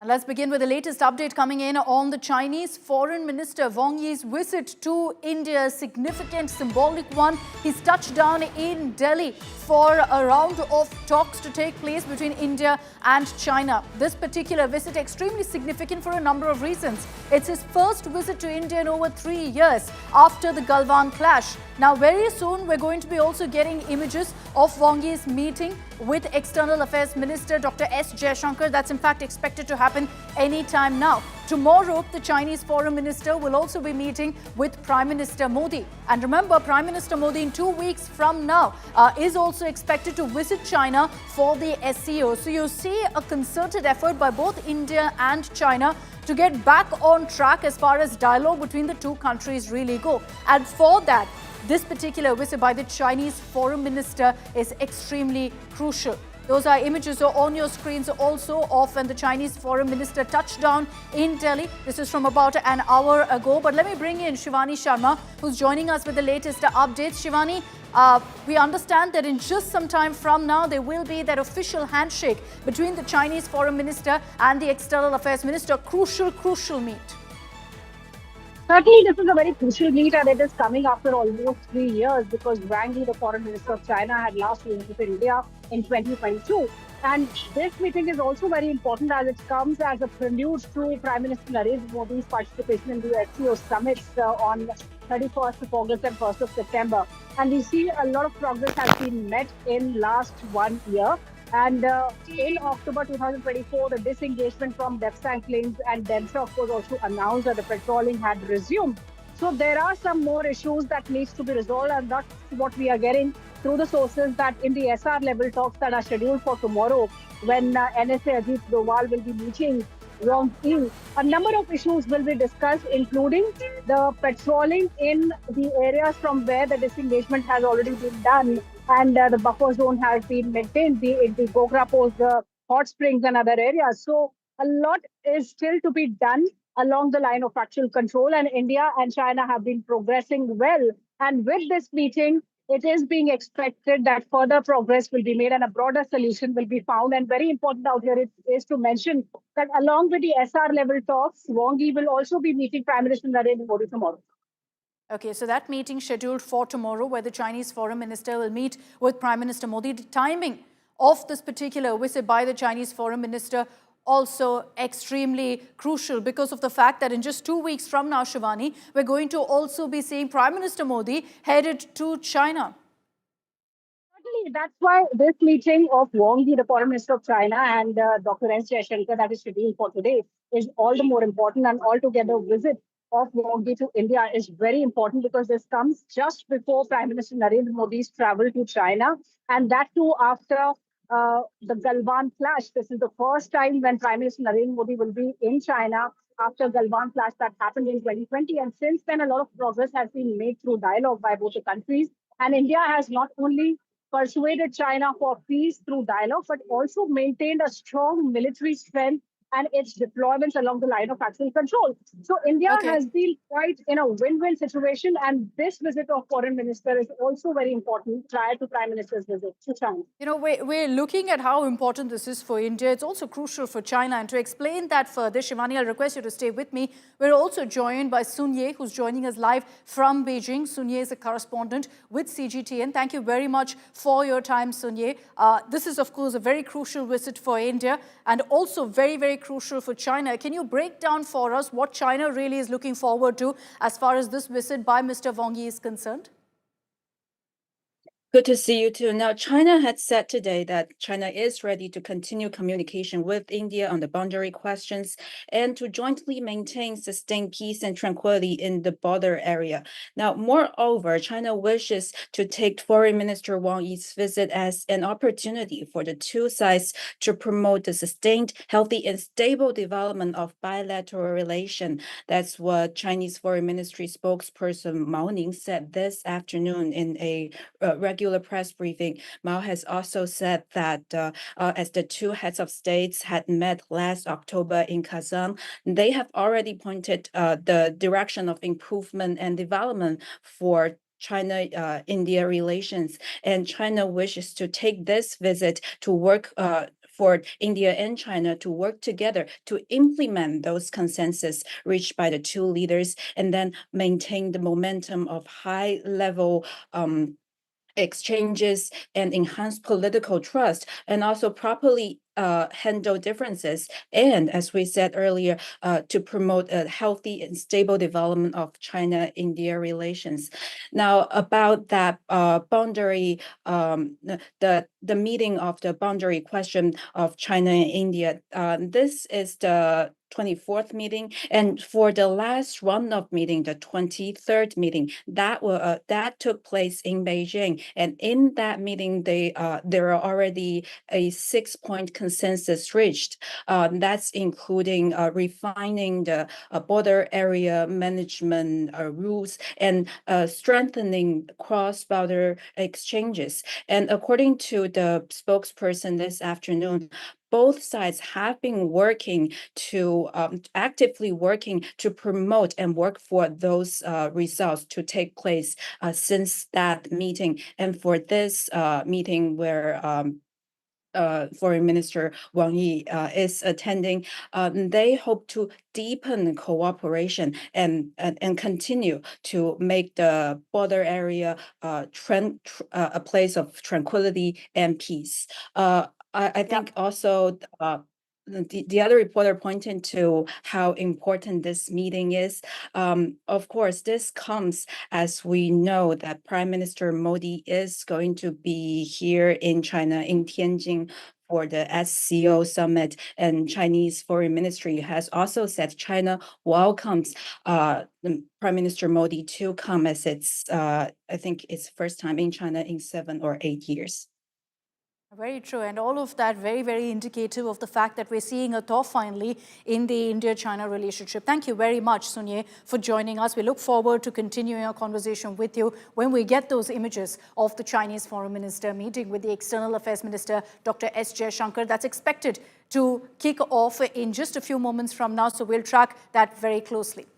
And let's begin with the latest update coming in on the Chinese Foreign Minister Wang Yi's visit to India, a significant symbolic one. He's touched down in Delhi for a round of talks to take place between India and China. This particular visit extremely significant for a number of reasons. It's his first visit to India in over 3 years after the Galwan clash. Now, very soon, we're going to be also getting images of Wang Yi's meeting with External Affairs Minister Dr. S. Jaishankar. That's in fact expected to happen anytime now. Tomorrow, the Chinese Foreign Minister will also be meeting with Prime Minister Modi. And remember, Prime Minister Modi in 2 weeks from now is also expected to visit China for the SCO. So you see a concerted effort by both India and China to get back on track as far as dialogue between the two countries really go. And for that, this particular visit by the Chinese Foreign Minister is extremely crucial. Those are images on your screens also of when the Chinese Foreign Minister touched down in Delhi. This is from about an hour ago. But let me bring in Shivani Sharma, who's joining us with the latest updates. Shivani, we understand that in just some time from now, there will be that official handshake between the Chinese Foreign Minister and the External Affairs Minister. Crucial meet. Certainly, this is a very crucial meet, and it is coming after almost 3 years because Wang, the Foreign Minister of China, had last visited India in 2022. And this meeting is also very important as it comes as a prelude to Prime Minister Narendra Modi's participation in the SCO summits on 31st of August and 1st of September. And we see a lot of progress has been met in last 1 year. And in October 2024, the disengagement from Depsang claims and Demsha was also announced that the patrolling had resumed. So there are some more issues that needs to be resolved, and that's what we are getting through the sources that in the SR level talks that are scheduled for tomorrow, when NSA Ajit Doval will be meeting Wang Yi. A number of issues will be discussed, including the patrolling in the areas from where the disengagement has already been done, and the buffer zone has been maintained, the Gogra Post, the hot springs, and other areas. So a lot is still to be done along the line of actual control, and India and China have been progressing well. And with this meeting, it is being expected that further progress will be made and a broader solution will be found. And very important out here is to mention that along with the SR level talks, Wang Yi will also be meeting Prime Minister Narendra Modi tomorrow. Okay, so that meeting scheduled for tomorrow, where the Chinese Foreign Minister will meet with Prime Minister Modi. The timing of this particular visit by the Chinese Foreign Minister also extremely crucial because of the fact that in just 2 weeks from now, Shivani, we're going to also be seeing Prime Minister Modi headed to China. Certainly, that's why this meeting of Wang Yi, the Foreign Minister of China, and Dr. S. Jaishankar that is scheduled for today is all the more important, and altogether visit of Wang Yi to India is very important because this comes just before Prime Minister Narendra Modi's travel to China, and that too after the Galwan clash. This is the first time when Prime Minister Narendra Modi will be in China after Galwan clash that happened in 2020. And since then, a lot of progress has been made through dialogue by both the countries. And India has not only persuaded China for peace through dialogue, but also maintained a strong military strength and its deployments along the line of actual control. So India has been quite in a win-win situation, and this visit of Foreign Minister is also very important prior to Prime Minister's visit to China. You know, we're looking at how important this is for India. It's also crucial for China. And to explain that further, Shivani, I'll request you to stay with me. We're also joined by Sun Ye, who's joining us live from Beijing. Sun Ye is a correspondent with CGTN. Thank you very much for your time, Sun Ye. This is, of course, a very crucial visit for India and also very crucial for China. Can you break down for us what China really is looking forward to as far as this visit by Mr. Wang Yi is concerned? Good to see you too. Now, China had said today that China is ready to continue communication with India on the boundary questions and to jointly maintain sustained peace and tranquility in the border area. Now, moreover, China wishes to take Foreign Minister Wang Yi's visit as an opportunity for the two sides to promote the sustained, healthy, and stable development of bilateral relation. That's what Chinese Foreign Ministry Spokesperson Mao Ning said this afternoon in a regular press briefing. Mao has also said that as the two heads of states had met last October in Kazan, they have already pointed the direction of improvement and development for China-India relations, and China wishes to take this visit to work for India and China to work together to implement those consensus reached by the two leaders, and then maintain the momentum of high-level exchanges and enhance political trust, and also properly handle differences. And as we said earlier, to promote a healthy and stable development of China-India relations. Now, about that boundary, the meeting of the boundary question of China and India, this is the 24th meeting, and for the last round of meeting, the 23rd meeting, that took place in Beijing, and in that meeting, there are already a 6-point consensus reached. That's including refining the border area management rules and strengthening cross-border exchanges. And according to the spokesperson this afternoon, both sides have been working to actively working to promote and work for those results to take place since that meeting. And for this meeting where Foreign Minister Wang Yi is attending, they hope to deepen cooperation and continue to make the border area a place of tranquility and peace. I think also the other reporter pointed to how important this meeting is. Of course, this comes as we know that Prime Minister Modi is going to be here in China, in Tianjin, for the SCO summit, and Chinese Foreign Ministry has also said China welcomes Prime Minister Modi to come, as it's I think it's first time in China in 7 or 8 years. Very true, and all of that very, very indicative of the fact that we're seeing a thaw finally in the India-China relationship. Thank you very much, Sunye, for joining us. We look forward to continuing our conversation with you when we get those images of the Chinese Foreign Minister meeting with the External Affairs Minister, Dr. S. Jaishankar. That's expected to kick off in just a few moments from now, so we'll track that very closely.